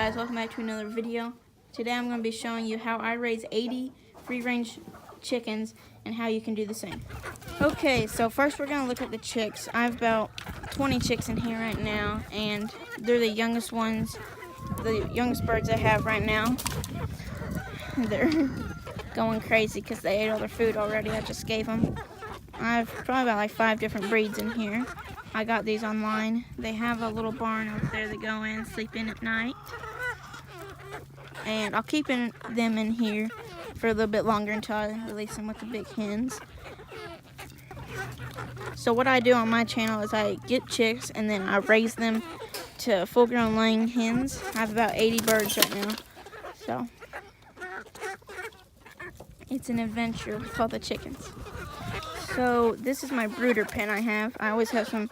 guys, welcome back to another video. Today I'm going to be showing you how I raise 80 free-range chickens and how you can do the same. Okay, so first we're going to look at the chicks. I have about 20 chicks in here right now, and they're the youngest ones, the youngest birds I have right now. They're going crazy because they ate all their food already. I just gave them. I have probably about like 5 different breeds in here. I got these online. They have a little barn over there they go in, sleep in at night. And I'll keep them in here for a little bit longer until I release them with the big hens. So what I do on my channel is I get chicks and then I raise them to full-grown laying hens. I have about 80 birds right now. So it's an adventure with all the chickens. So this is my brooder pen I have. I always have some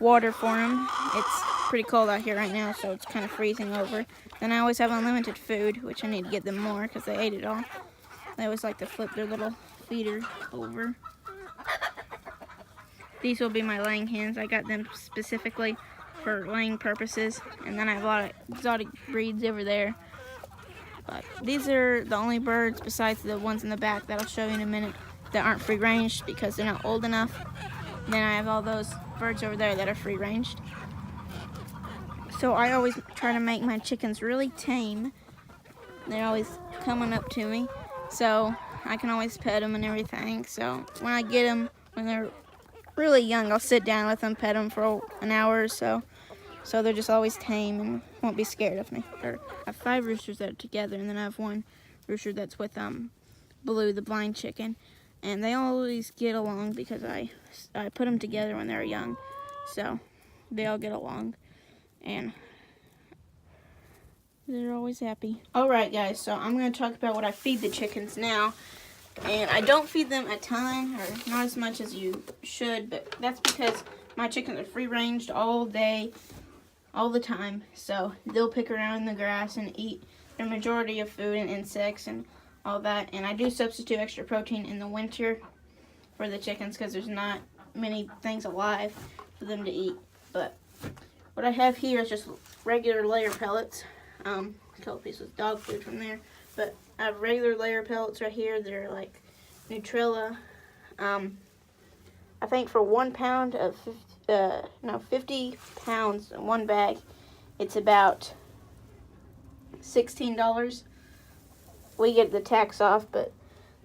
water for them. It's pretty cold out here right now, so it's kind of freezing over. Then I always have unlimited food, which I need to get them more because they ate it all. They always like to flip their little feeder over. These will be my laying hens. I got them specifically for laying purposes. And then I have a lot of exotic breeds over there. But these are the only birds besides the ones in the back that I'll show you in a minute that aren't free ranged because they're not old enough. Then I have all those birds over there that are free ranged. So I always try to make my chickens really tame. They're always coming up to me, so I can always pet them and everything. So when I get them, when they're really young, I'll sit down with them, pet them for an hour or so. So they're just always tame and won't be scared of me. I have 5 roosters that are together, and then I have 1 rooster that's with Blue, the blind chicken. And they always get along because I put them together when they were young. So they all get along. And they're always happy. Alright guys, so I'm going to talk about what I feed the chickens now. And I don't feed them a ton, or not as much as you should, but that's because my chickens are free ranged all day, all the time. So they'll pick around in the grass and eat their majority of food and insects and all that. And I do substitute extra protein in the winter for the chickens because there's not many things alive for them to eat. But what I have here is just regular layer pellets. A couple pieces of dog food from there. But I have regular layer pellets right here. They're like Nutrilla. I think for 1 pound of 50 pounds in one bag, it's about $16. We get the tax off, but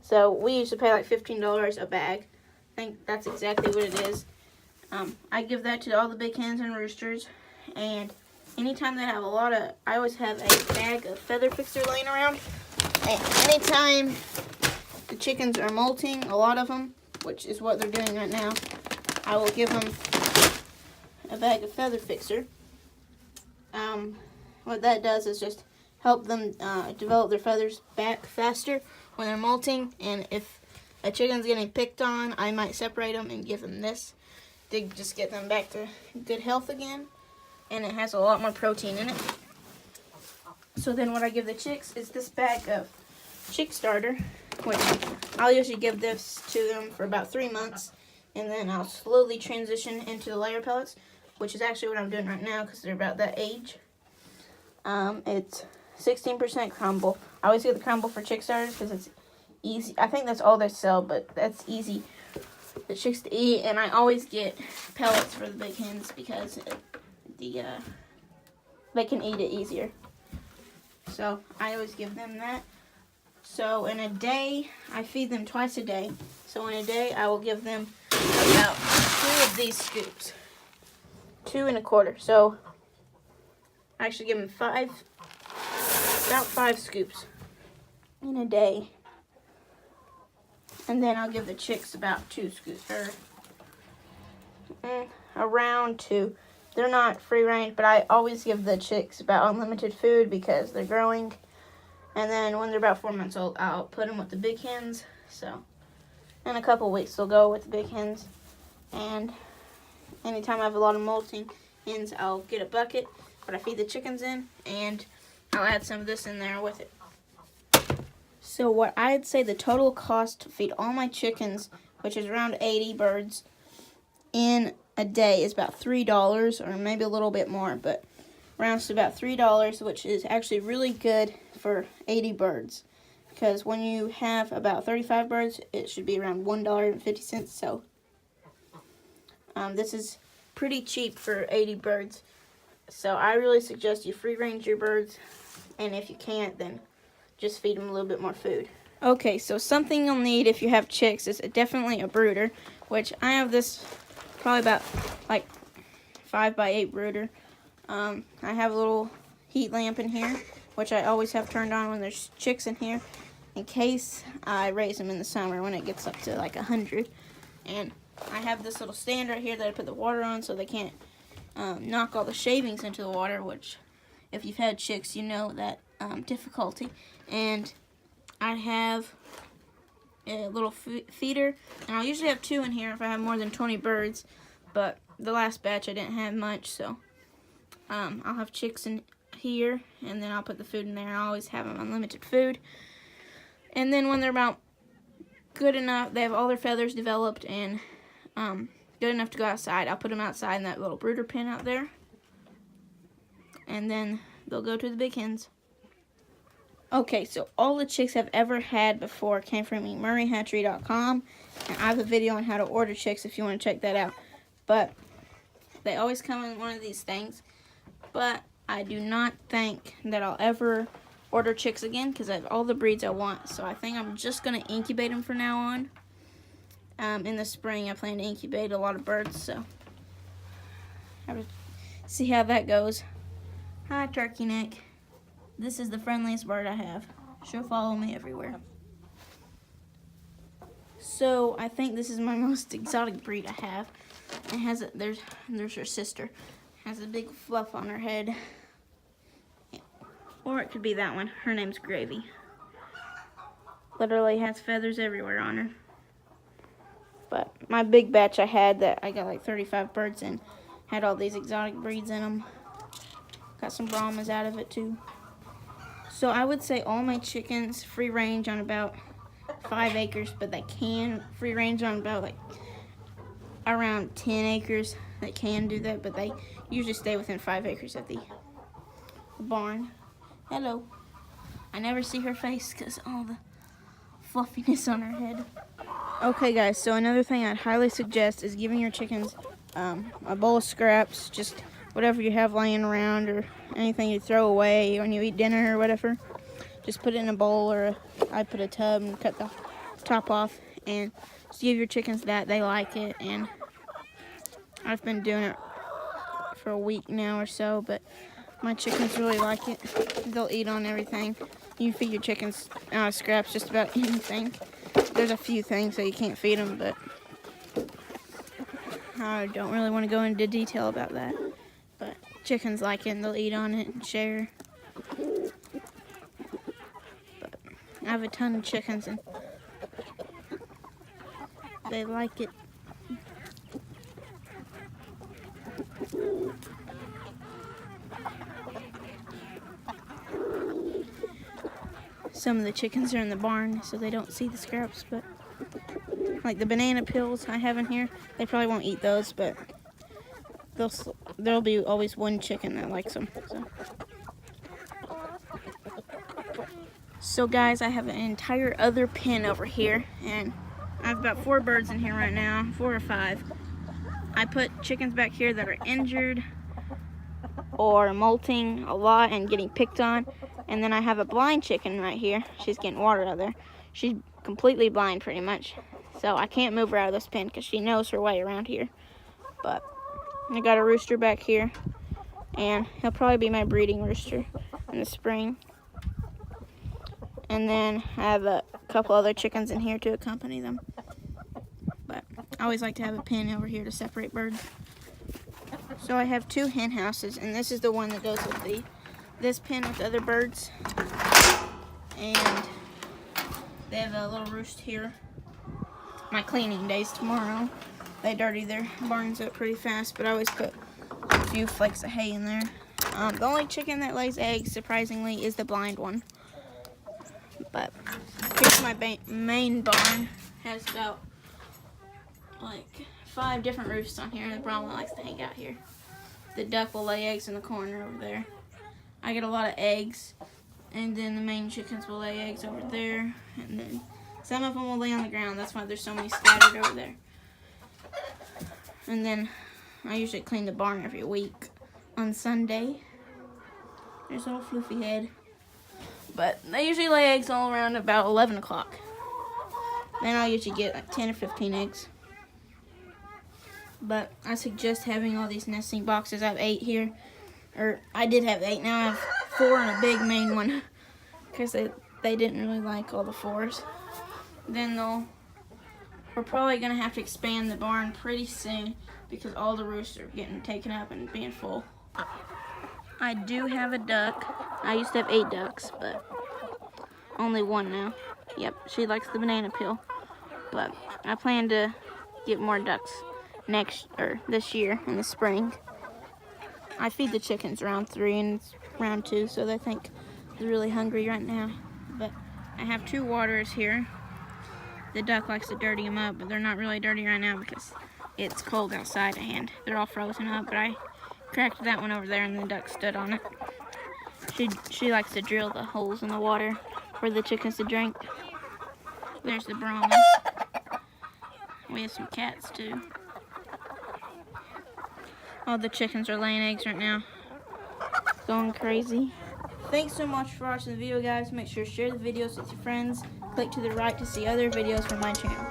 so we usually pay like $15 a bag. I think that's exactly what it is. I give that to all the big hens and roosters, and anytime they have a lot of, I always have a bag of feather fixer laying around. And anytime the chickens are molting, a lot of them, which is what they're doing right now, I will give them a bag of feather fixer. What that does is just help them develop their feathers back faster when they're molting. And if a chicken's getting picked on, I might separate them and give them this to just get them back to good health again. And it has a lot more protein in it. So then what I give the chicks is this bag of chick starter, which I'll usually give this to them for about 3 months. And then I'll slowly transition into the layer pellets, which is actually what I'm doing right now because they're about that age. It's 16% crumble. I always get the crumble for chick starters because it's easy. I think that's all they sell, but that's easy the chicks to eat. And I always get pellets for the big hens because they can eat it easier. So I always give them that. So in a day, I feed them twice a day. So in a day, I will give them about 2 of these scoops. 2 1/4. So I actually give them about 5 scoops in a day. And then I'll give the chicks about 2 scoops, or around 2. They're not free range, but I always give the chicks about unlimited food because they're growing. And then when they're about 4 months old, I'll put them with the big hens. So in a couple weeks, they'll go with the big hens. And anytime I have a lot of molting hens, I'll get a bucket, what I feed the chickens in, and I'll add some of this in there with it. So what I'd say the total cost to feed all my chickens, which is around 80 birds, in a day is about $3 or maybe a little bit more, but rounds to about $3, which is actually really good for 80 birds. Because when you have about 35 birds, it should be around $1.50. So this is pretty cheap for 80 birds. So I really suggest you free range your birds, and if you can't, then just feed them a little bit more food. Okay, so something you'll need if you have chicks is definitely a brooder, which I have this probably about like 5x8 brooder. I have a little heat lamp in here, which I always have turned on when there's chicks in here, in case I raise them in the summer when it gets up to like 100. And I have this little stand right here that I put the water on so they can't knock all the shavings into the water, which if you've had chicks, you know that difficulty. And I have a little feeder, and I'll usually have 2 in here if I have more than 20 birds, but the last batch I didn't have much, so I'll have chicks in here, and then I'll put the food in there. I always have them unlimited food. And then when they're about good enough, they have all their feathers developed and good enough to go outside, I'll put them outside in that little brooder pen out there, and then they'll go to the big hens. Okay, so all the chicks I've ever had before came from McMurrayhatchery.com, and I have a video on how to order chicks if you want to check that out. But they always come in one of these things, but I do not think that I'll ever order chicks again because I have all the breeds I want. So I think I'm just going to incubate them from now on. In the spring, I plan to incubate a lot of birds, so I have to see how that goes. Hi, turkey neck. This is the friendliest bird I have. She'll follow me everywhere. So I think this is my most exotic breed I have. It has there's her sister. Has a big fluff on her head. Or it could be that one. Her name's Gravy. Literally has feathers everywhere on her. But my big batch I had that I got like 35 birds in had all these exotic breeds in them. Got some Brahmas out of it too. So I would say all my chickens free range on about 5 acres, but they can free range on about like around 10 acres. They can do that, but they usually stay within 5 acres of the barn. Hello. I never see her face because all the fluffiness on her head. Okay guys, so another thing I'd highly suggest is giving your chickens a bowl of scraps, just whatever you have laying around or anything you throw away when you eat dinner or whatever. Just put it in a bowl, or I put a tub and cut the top off, and just give your chickens that. They like it, and I've been doing it for a week now or so, but my chickens really like it. They'll eat on everything. You can feed your chickens scraps, just about anything. There's a few things that you can't feed them, but I don't really want to go into detail about that. But chickens like it, and they'll eat on it and share. But I have a ton of chickens, and they like it. Some of the chickens are in the barn, so they don't see the scraps, but like the banana peels I have in here, they probably won't eat those, but there'll be always one chicken that likes them. So guys, I have an entire other pen over here, and I have about 4 birds in here right now, 4 or 5. I put chickens back here that are injured or molting a lot and getting picked on. And then I have a blind chicken right here. She's getting water out of there. She's completely blind pretty much. So I can't move her out of this pen because she knows her way around here. But I got a rooster back here. And he'll probably be my breeding rooster in the spring. And then I have a couple other chickens in here to accompany them. But I always like to have a pen over here to separate birds. So I have 2 hen houses, and this is the one that goes with this pen with the other birds. And they have a little roost here. My cleaning day's tomorrow. They dirty their barns up pretty fast, but I always put a few flakes of hay in there. The only chicken that lays eggs, surprisingly, is the blind one. But here's my main barn. Has about like 5 different roosts on here, and the brown one likes to hang out here. The duck will lay eggs in the corner over there. I get a lot of eggs, and then the main chickens will lay eggs over there, and then some of them will lay on the ground. That's why there's so many scattered over there. And then I usually clean the barn every week on Sunday. There's a little floofy head. But they usually lay eggs all around about 11 o'clock. Then I'll usually get like 10 or 15 eggs. But I suggest having all these nesting boxes. I have 8 here. Or I did have 8. Now I have 4 and a big main one. Because they didn't really like all the 4s. Then we're probably going to have to expand the barn pretty soon. Because all the roosts are getting taken up and being full. I do have a duck. I used to have 8 ducks, but only 1 now. Yep, she likes the banana peel. But I plan to get more ducks this year in the spring. I feed the chickens round 3 and it's round 2, so they think they're really hungry right now. But I have 2 waterers here. The duck likes to dirty them up, but they're not really dirty right now because it's cold outside and they're all frozen up. But I cracked that one over there and the duck stood on it. She likes to drill the holes in the water for the chickens to drink. There's the Brahma. We have some cats too. All the chickens are laying eggs right now. Going crazy. Thanks so much for watching the video, guys. Make sure to share the videos with your friends. Click to the right to see other videos from my channel.